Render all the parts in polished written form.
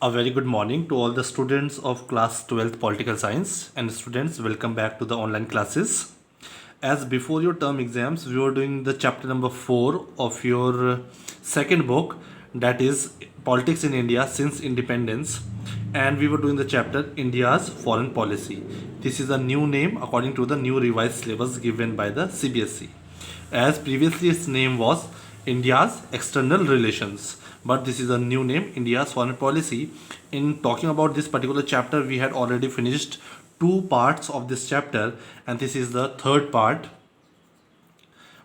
A very good morning to all the students of class 12th political science, and students, welcome back to the online classes. As before your term exams, we were doing the chapter number 4 of your second book, that is Politics in India Since Independence, and we were doing the chapter India's Foreign Policy. This is a new name according to the new revised syllabus given by the CBSE, as previously its name was India's External Relations, but this is a new name, India's Foreign Policy. In talking about this particular chapter, we had already finished two parts of this chapter, and this is the third part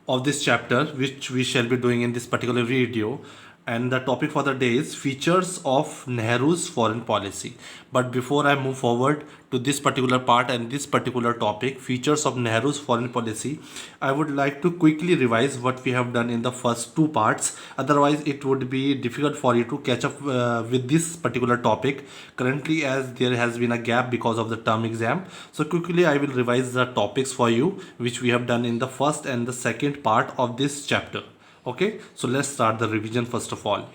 of this chapter, which we shall be doing in this particular video. And the topic for the day is features of Nehru's foreign policy. But before I move forward to this particular part and this particular topic, features of Nehru's foreign policy, I would like to quickly revise what we have done in the first two parts. Otherwise, it would be difficult for you to catch up with this particular topic currently, as there has been a gap because of the term exam. So quickly I will revise the topics for you which we have done in the first and the second part of this chapter. Okay, so let's start the revision first of all.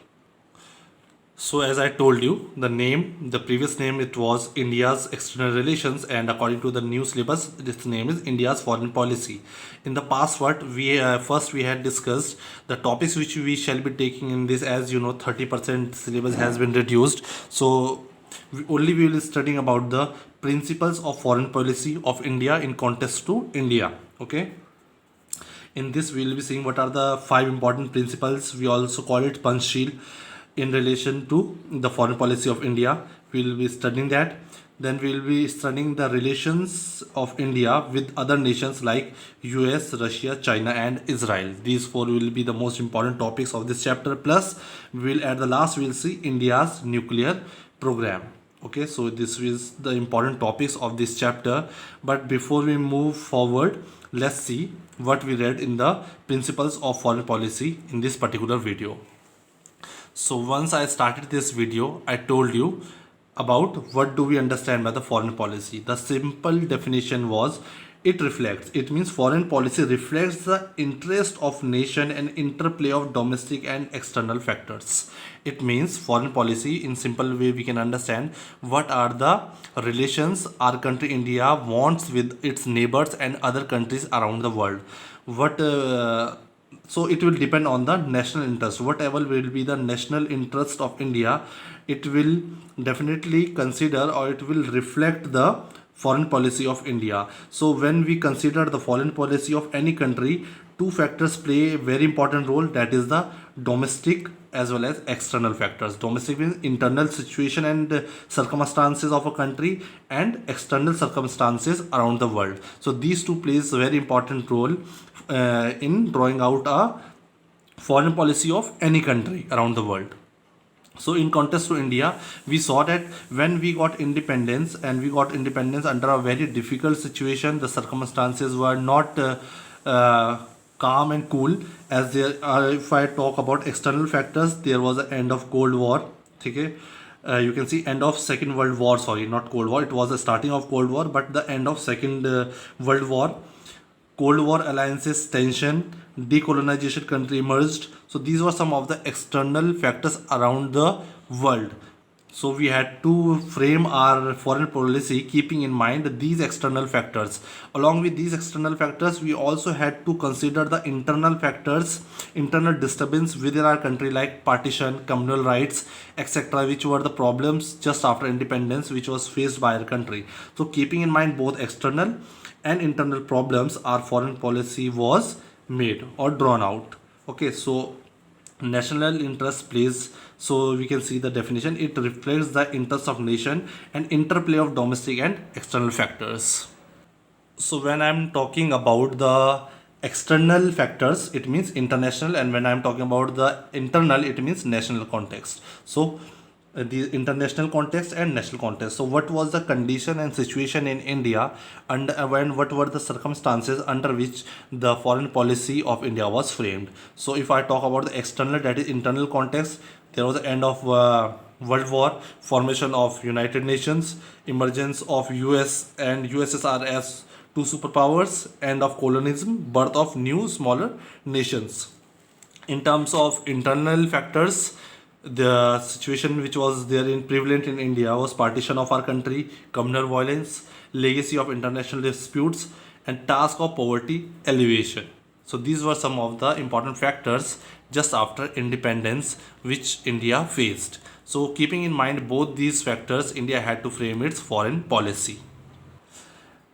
So as I told you, the previous name, it was India's External Relations, and according to the new syllabus, this name is India's Foreign Policy. In the past, what we first we had discussed the topics which we shall be taking in this. As you know, 30% syllabus has been reduced, so we will be studying about the principles of foreign policy of India in context to India. Okay. In this, we will be seeing what are the 5 important principles. We also call it Panchsheel in relation to the foreign policy of India. We will be studying that. Then we will be studying the relations of India with other nations like US, Russia, China, and Israel. These 4 will be the most important topics of this chapter. Plus, we will at the last we will see India's nuclear program. Okay, so this is the important topics of this chapter. But before we move forward, let's see what we read in the principles of foreign policy in this particular video. So once I started this video, I told you about what do we understand by the foreign policy. The simple definition was it means foreign policy reflects the interest of nation and interplay of domestic and external factors. It means foreign policy, in simple way we can understand what are the relations our country India wants with its neighbors and other countries around the world. So it will depend on the national interest. Whatever will be the national interest of India, it will definitely consider, or it will reflect the foreign policy of India. So when we consider the foreign policy of any country, two factors play a very important role, that is the domestic as well as external factors. Domestic means internal situation and circumstances of a country, and external circumstances around the world. So these two plays a very important role in drawing out a foreign policy of any country around the world. So in contrast to India, we saw that when we got independence, and we got independence under a very difficult situation, the circumstances were not calm and cool. As there if I talk about external factors, there was an end of Cold War. Okay. You can see end of Second World War, sorry, not Cold War, it was the starting of Cold War, but the end of Second World War. Cold War alliances tension, decolonization country emerged. So these were some of the external factors around the world. So we had to frame our foreign policy keeping in mind these external factors. Along with these external factors, we also had to consider the internal factors, internal disturbance within our country, like partition, communal rights, etc., which were the problems just after independence which was faced by our country. So keeping in mind both external and internal problems, our foreign policy was made or drawn out. Okay, so national interest plays, so we can see the definition, it reflects the interest of nation and interplay of domestic and external factors. So when I'm talking about the external factors, it means international, and when I'm talking about the internal, it means national context. So the international context and national context. So what was the condition and situation in India, and when what were the circumstances under which the foreign policy of India was framed. So if I talk about the external, that is internal context, there was the end of World War, formation of United Nations, emergence of US and USSR as two superpowers, end of colonialism, birth of new smaller nations. In terms of internal factors, The situation which was there in prevalent in India was partition of our country, communal violence, legacy of international disputes, and task of poverty alleviation. So these were some of the important factors just after independence which India faced. So keeping in mind both these factors, India had to frame its foreign policy.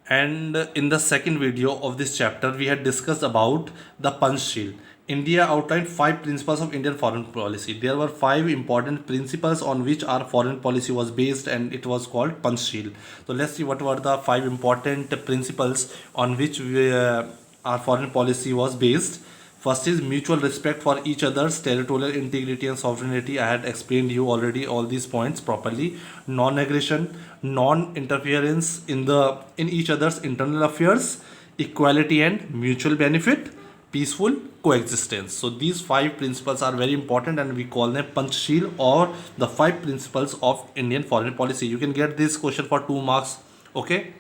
And in the second video of this chapter, we had discussed about the Panchsheel. India outlined 5 principles of Indian foreign policy. There were 5 important principles on which our foreign policy was based, and it was called Panchsheel. So let's see what were the 5 important principles on which our foreign policy was based. First is mutual respect for each other's territorial integrity and sovereignty. I had explained you already all these points properly. Non-aggression, non-interference in each other's internal affairs, equality and mutual benefit, peaceful coexistence. So these 5 principles are very important, and we call them Panchsheel, or the 5 principles of Indian foreign policy. You can get this question for 2 marks. Okay,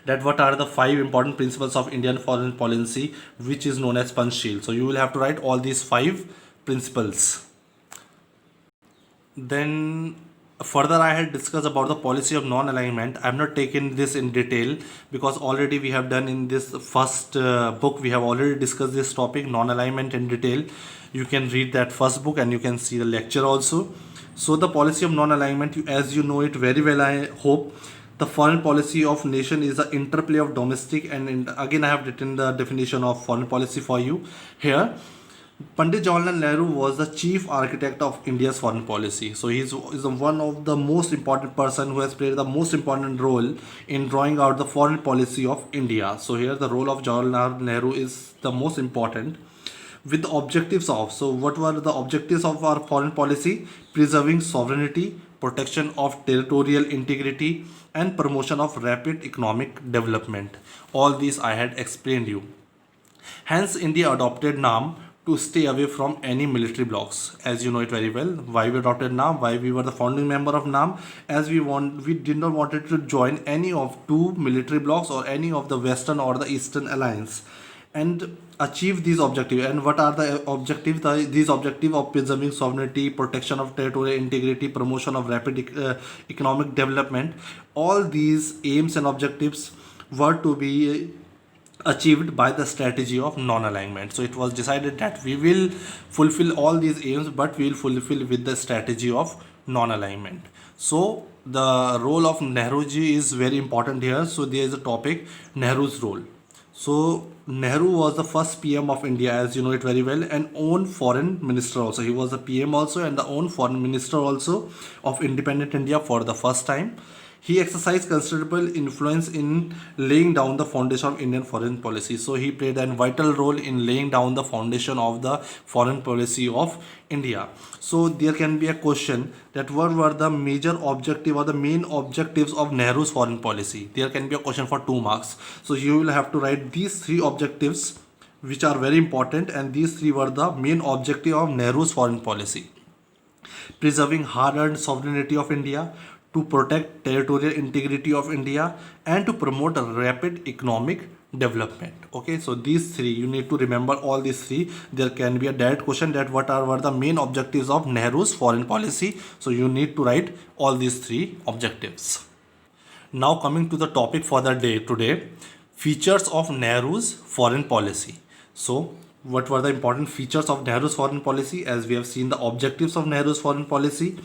that what are the 5 important principles of Indian foreign policy, which is known as Panchsheel. So you will have to write all these 5 principles. Then further I had discussed about the policy of non-alignment. I have not taken this in detail because already we have done in this first book, we have already discussed this topic, non-alignment, in detail. You can read that first book and you can see the lecture also. So the policy of non-alignment, as you know it very well, I hope. The foreign policy of nation is the interplay of domestic and again I have written the definition of foreign policy for you here. Pandit Jawaharlal Nehru was the chief architect of India's foreign policy. So he's one of the most important person who has played the most important role in drawing out the foreign policy of India. So here the role of Jawaharlal Nehru is the most important. With the objectives of, so what were the objectives of our foreign policy? Preserving sovereignty, protection of territorial integrity, and promotion of rapid economic development. All these I had explained you. Hence, India adopted NAM to stay away from any military blocs. As you know it very well, why we adopted NAM, why we were the founding member of NAM, as we did not wanted to join any of 2 military blocs or any of the Western or the Eastern alliance, and achieve these objectives. And what are the objectives? These objectives of preserving sovereignty, protection of territorial integrity, promotion of rapid economic development, all these aims and objectives were to be achieved by the strategy of non-alignment. So it was decided that we will fulfill all these aims, but we will fulfill with the strategy of non-alignment. So the role of Nehruji is very important here. So there is a topic, Nehru's role. So Nehru was the first PM of India, as you know it very well, and own foreign minister also. He was the PM also and the own foreign minister also of independent India for the first time. He exercised considerable influence in laying down the foundation of Indian foreign policy. So he played a vital role in laying down the foundation of the foreign policy of India. So there can be a question that what were the major objective or the main objectives of Nehru's foreign policy? There can be a question for 2 marks. So you will have to write these 3 objectives which are very important, and these 3 were the main objective of Nehru's foreign policy. Preserving hard-earned sovereignty of India, to protect territorial integrity of India, and to promote a rapid economic development. Okay, so these 3 you need to remember, all these 3. There can be a direct question that what were the main objectives of Nehru's foreign policy. So you need to write all these 3 objectives. Now coming to the topic for the day today, features of Nehru's foreign policy. So what were the important features of Nehru's foreign policy? As we have seen the objectives of Nehru's foreign policy,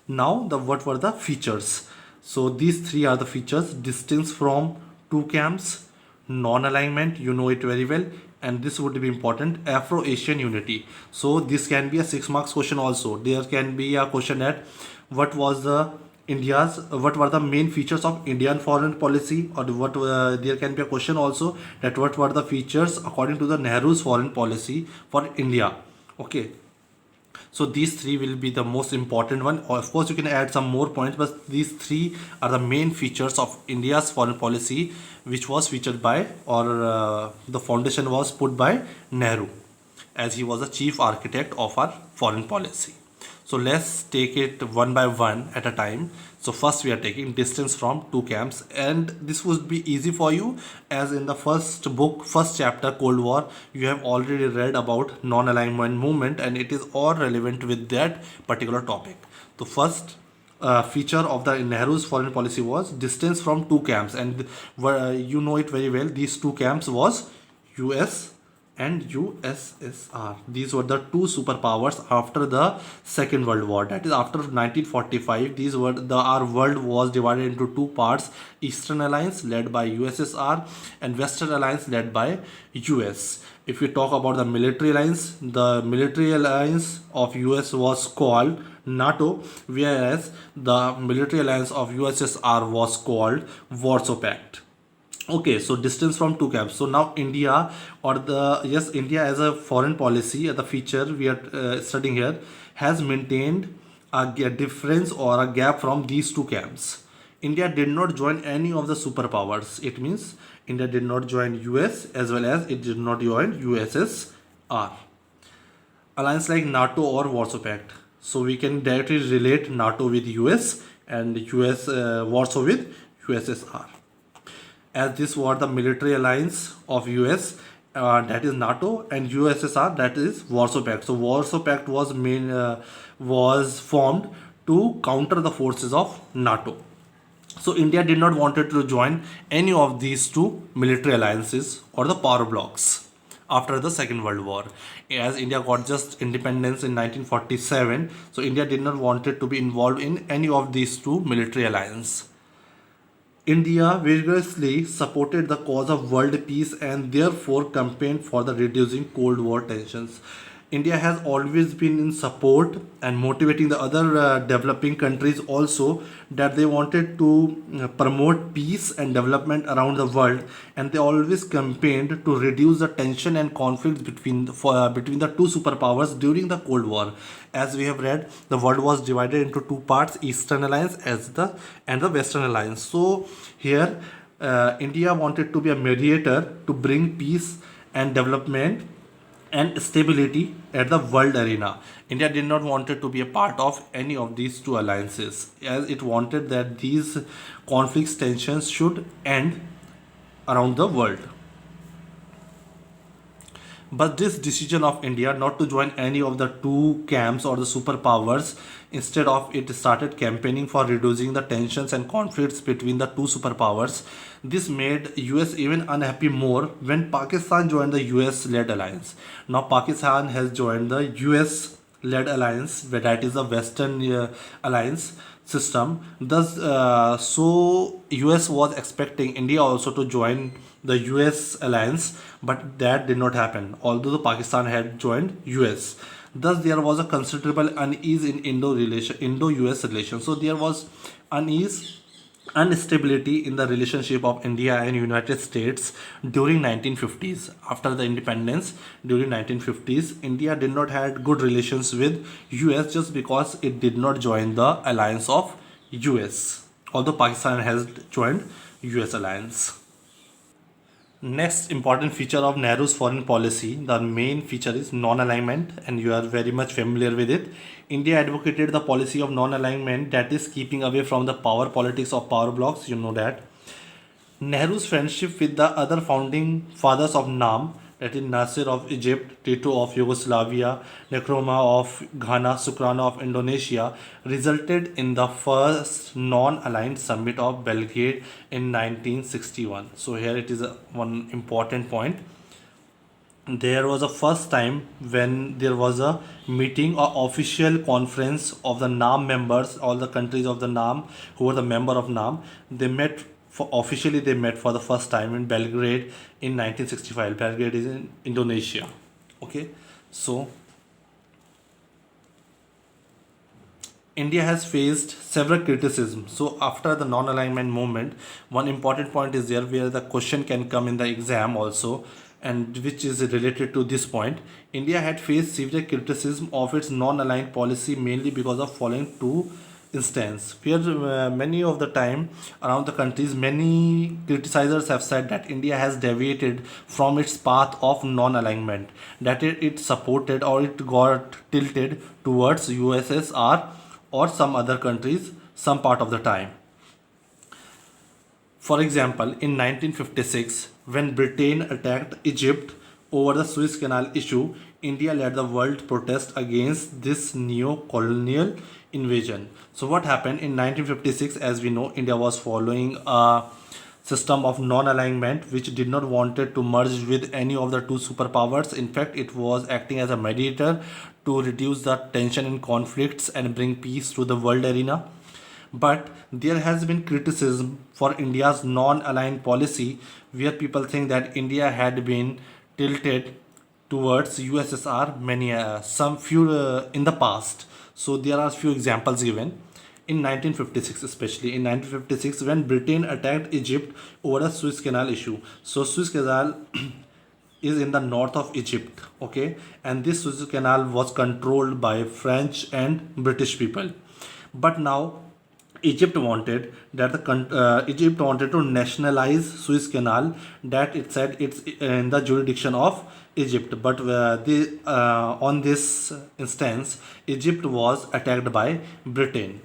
now what were the features? So these 3 are the features: distance from 2 camps, non-alignment, you know it very well, and this would be important, Afro-Asian unity. So this can be a 6 marks question also. There can be a question at what were the main features of Indian foreign policy, or there can be a question also that what were the features according to the Nehru's foreign policy for India. Okay, so these 3 will be the most important one. Of course, you can add some more points, but these 3 are the main features of India's foreign policy, which was featured by, or the foundation was put by Nehru, as he was the chief architect of our foreign policy. So let's take it one by one at a time. So first we are taking distance from two camps, and this would be easy for you as in the first book, first chapter, Cold War, you have already read about non-alignment movement and it is all relevant with that particular topic. The first feature of the Nehru's foreign policy was distance from two camps, and you know it very well. These two camps was US and USSR. These were the two superpowers after the Second World War. That is after 1945. These were our world was divided into two parts: Eastern Alliance led by USSR and Western Alliance led by US. If we talk about the military alliance of US was called NATO, whereas the military alliance of USSR was called Warsaw Pact. Okay, so distance from two camps. So now India, or the yes, India as a foreign policy, the feature we are studying here, has maintained a difference or a gap from these two camps. India did not join any of the superpowers. It means India did not join US as well as it did not join USSR. Alliance like NATO or Warsaw Pact. So we can directly relate NATO with US and US Warsaw with USSR, as this was the military alliance of US, that is NATO, and USSR, that is Warsaw Pact. So Warsaw Pact was formed to counter the forces of NATO. So India did not wanted to join any of these two military alliances or the power blocks after the Second World War. As India got just independence in 1947, so India did not wanted to be involved in any of these two military alliances. India vigorously supported the cause of world peace and therefore campaigned for the reducing Cold War tensions. India has always been in support and motivating the other developing countries also, that they wanted to promote peace and development around the world, and they always campaigned to reduce the tension and conflicts between the two superpowers during the Cold War. As we have read, the world was divided into two parts: Eastern Alliance and the Western Alliance. So here India wanted to be a mediator to bring peace and development and stability at the world arena. India did not wanted to be a part of any of these two alliances, as it wanted that these conflicts, tensions should end around the world. But this decision of India not to join any of the two camps or the superpowers, instead of it started campaigning for reducing the tensions and conflicts between the two superpowers. This made US even unhappy more when Pakistan joined the US led alliance. Now Pakistan has joined the US led alliance, that is the Western alliance system. Thus, so US was expecting India also to join the US alliance, but that did not happen, although the Pakistan had joined US. Thus, there was a considerable unease in Indo-US relations. So there was unease, instability in the relationship of India and United States during 1950s. After the independence during 1950s, India did not had good relations with US just because it did not join the alliance of US, although Pakistan has joined US alliance. Next important feature of Nehru's foreign policy, the main feature is non-alignment, and you are very much familiar with it. India advocated the policy of non-alignment, that is keeping away from the power politics of power blocks, you know that. Nehru's friendship with the other founding fathers of NAM, that is Nasir of Egypt, Tito of Yugoslavia, Nkrumah of Ghana, Sukarno of Indonesia, resulted in the first non-aligned summit of Belgrade in 1961. So here it is one important point. There was a first time when there was a meeting or official conference of the NAM members, all the countries of the NAM who were the member of NAM. They met for the first time in Belgrade in 1965. Belgrade is in Indonesia. Okay, so India has faced several criticisms. So after the non-alignment movement, one important point is there where the question can come in the exam also, and which is related to this point. India had faced severe criticism of its non-aligned policy, mainly because of following two instance where many of the time around the countries, many criticizers have said that India has deviated from its path of non-alignment, that it supported or it got tilted towards USSR or some other countries some part of the time. For example, in 1956, when Britain attacked Egypt over the Suez Canal issue, India led the world protest against this neo-colonial invasion. So what happened in 1956? As we know, India was following a system of non-alignment which did not wanted to merge with any of the two superpowers. In fact, it was acting as a mediator to reduce the tension and conflicts and bring peace to the world arena. But there has been criticism for India's non-aligned policy, where people think that India had been tilted towards USSR many some few in the past. So there are few examples given. In 1956, especially in 1956, when Britain attacked Egypt over the Suez Canal issue. So Suez Canal is in the north of Egypt, okay, and this Suez Canal was controlled by French and British people. But now Egypt wanted that Egypt wanted to nationalize Suez Canal, that it said it's in the jurisdiction of Egypt. But on this instance, Egypt was attacked by Britain.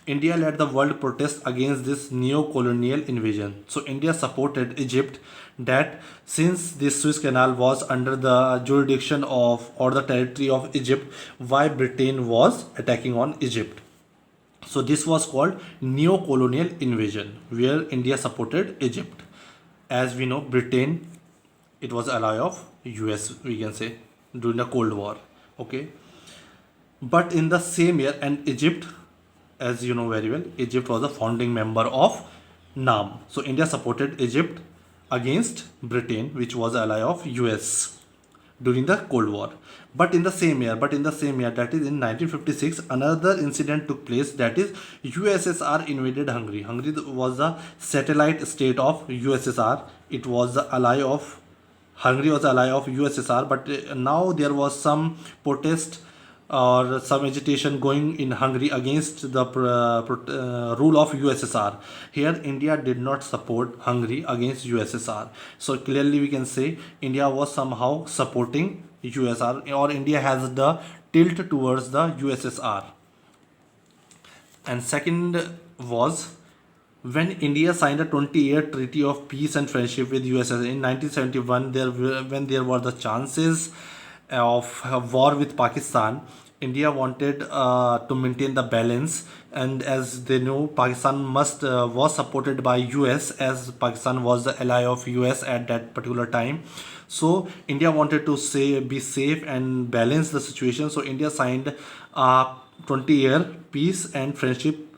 India led the world protest against this neo-colonial invasion. So India supported Egypt, that since this Suez Canal was under the jurisdiction of or the territory of Egypt, why Britain was attacking on Egypt. So this was called neo-colonial invasion, where India supported Egypt. As we know, Britain, it was ally of US, we can say, during the Cold War. Okay. But in the same year, and Egypt, as you know very well, Egypt was a founding member of NAM. So India supported Egypt against Britain, which was ally of US during the Cold War. But in the same year, that is in 1956, another incident took place, that is USSR invaded Hungary. Hungary was a satellite state of USSR. It was the ally of Hungary was ally of USSR, but now there was some protest or some agitation going in Hungary against the rule of USSR. Here, India did not support Hungary against USSR. So clearly, we can say India was somehow supporting USSR, or India has the tilt towards the USSR. And second was when India signed a 20-year treaty of peace and friendship with USSR in 1971. When there were the chances of a war with Pakistan, India wanted to maintain the balance, and as they know, Pakistan was supported by US, as Pakistan was the ally of US at that particular time. So India wanted to be safe and balance the situation. So India signed a 20-year peace and friendship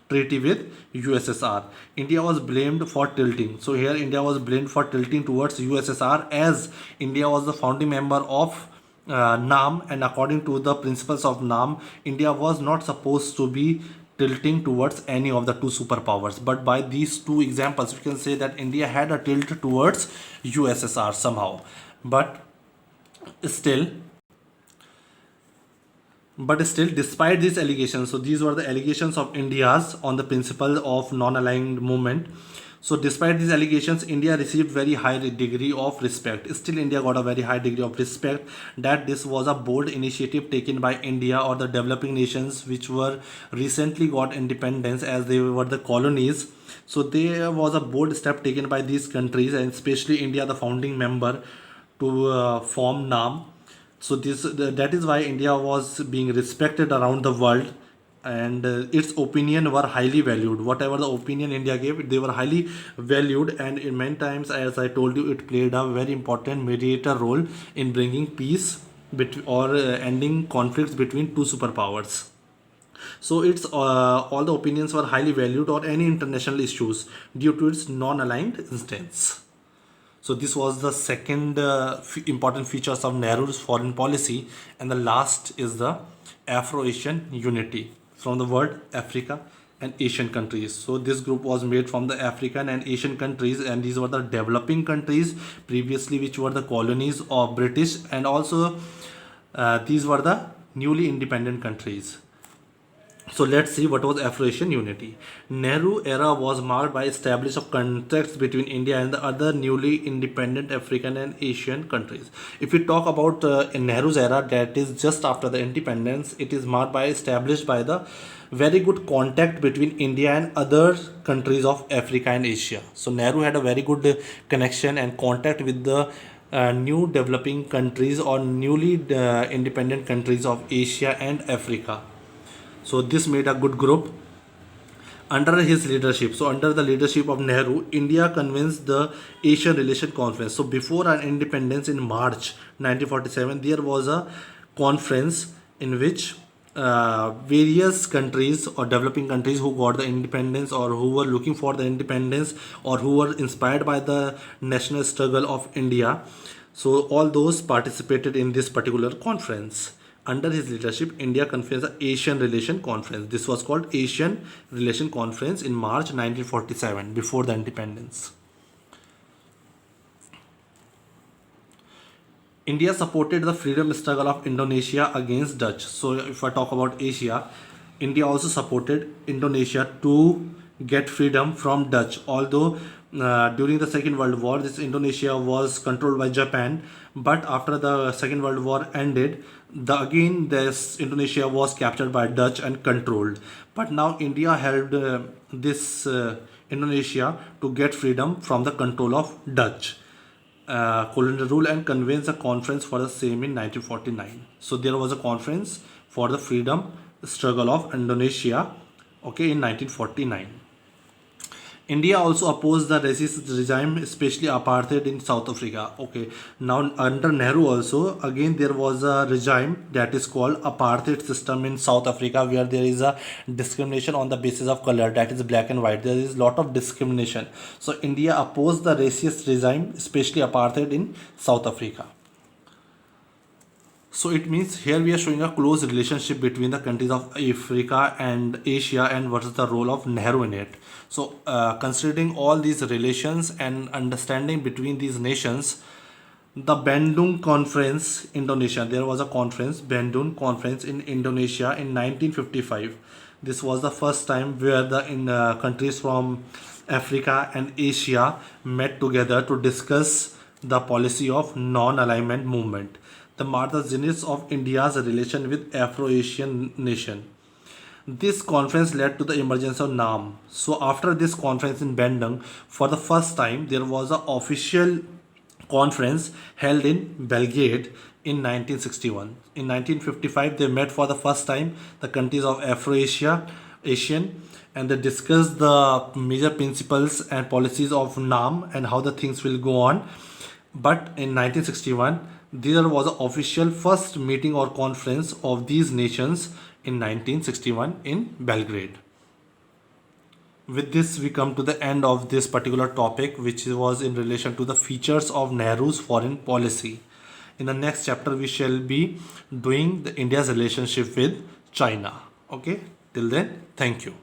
treaty with USSR. India was blamed for tilting. So here India was blamed for tilting towards USSR, as India was the founding member of NAM, and according to the principles of NAM, India was not supposed to be tilting towards any of the two superpowers. But by these two examples, we can say that India had a tilt towards USSR somehow. But still, despite these allegations, so these were the allegations of India's on the principle of non-aligned movement. So despite these allegations, India received very high degree of respect. Still, India got a very high degree of respect, that this was a bold initiative taken by India or the developing nations which were recently got independence, as they were the colonies. So there was a bold step taken by these countries, and especially India, the founding member, to form NAM. So that is why India was being respected around the world, and its opinion were highly valued. Whatever the opinion India gave, they were highly valued, and in many times, as I told you, it played a very important mediator role in bringing peace or ending conflicts between two superpowers. So it's all the opinions were highly valued on any international issues due to its non-aligned instance. So this was the second important features of Nehru's foreign policy, and the last is the Afro-Asian unity, from the word Africa and Asian countries. So this group was made from the African and Asian countries, and these were the developing countries previously, which were the colonies of British, and also these were the newly independent countries. So let's see what was Afro-Asian unity. Nehru era was marked by establishment of contacts between India and the other newly independent African and Asian countries. If we talk about in Nehru's era, that is just after the independence, it is marked by established by the very good contact between India and other countries of Africa and Asia. So Nehru had a very good connection and contact with the new developing countries or newly independent countries of Asia and Africa. So this made a good group under his leadership. So under the leadership of Nehru, India convenes the Asian Relation Conference. So before our independence in March 1947, there was a conference in which various countries or developing countries who got the independence or who were looking for the independence or who were inspired by the national struggle of India. So all those participated in this particular conference. Under his leadership, India convened the Asian Relation Conference. This was called Asian Relation Conference in March 1947, before the independence. India supported the freedom struggle of Indonesia against Dutch. So if I talk about Asia, India also supported Indonesia to get freedom from Dutch. Although during the Second World War, this Indonesia was controlled by Japan, but after the Second World War ended, again this Indonesia was captured by Dutch and controlled. But now India held this Indonesia to get freedom from the control of Dutch colonial rule and convenes a conference for the same in 1949. So there was a conference for the freedom struggle of Indonesia, okay, in 1949. India also opposed the racist regime, especially apartheid in South Africa. Okay, now under Nehru also, again there was a regime that is called apartheid system in South Africa, where there is a discrimination on the basis of color, that is black and white. There is a lot of discrimination. So India opposed the racist regime, especially apartheid in South Africa. So it means here we are showing a close relationship between the countries of Africa and Asia and what is the role of Nehru in it. So considering all these relations and understanding between these nations, the Bandung Conference, Indonesia, there was a conference, Bandung Conference in Indonesia in 1955. This was the first time where the countries from Africa and Asia met together to discuss the policy of non-alignment movement. The marked the zenith of India's relation with Afro-Asian nation. This conference led to the emergence of NAM. So after this conference in Bandung, for the first time, there was an official conference held in Belgrade in 1961. In 1955, they met for the first time, the countries of Asian, and they discussed the major principles and policies of NAM and how the things will go on. But in 1961, there was an official first meeting or conference of these nations in 1961 in Belgrade. With this, we come to the end of this particular topic, which was in relation to the features of Nehru's foreign policy. In the next chapter, we shall be doing the India's relationship with China. Okay, till then, thank you.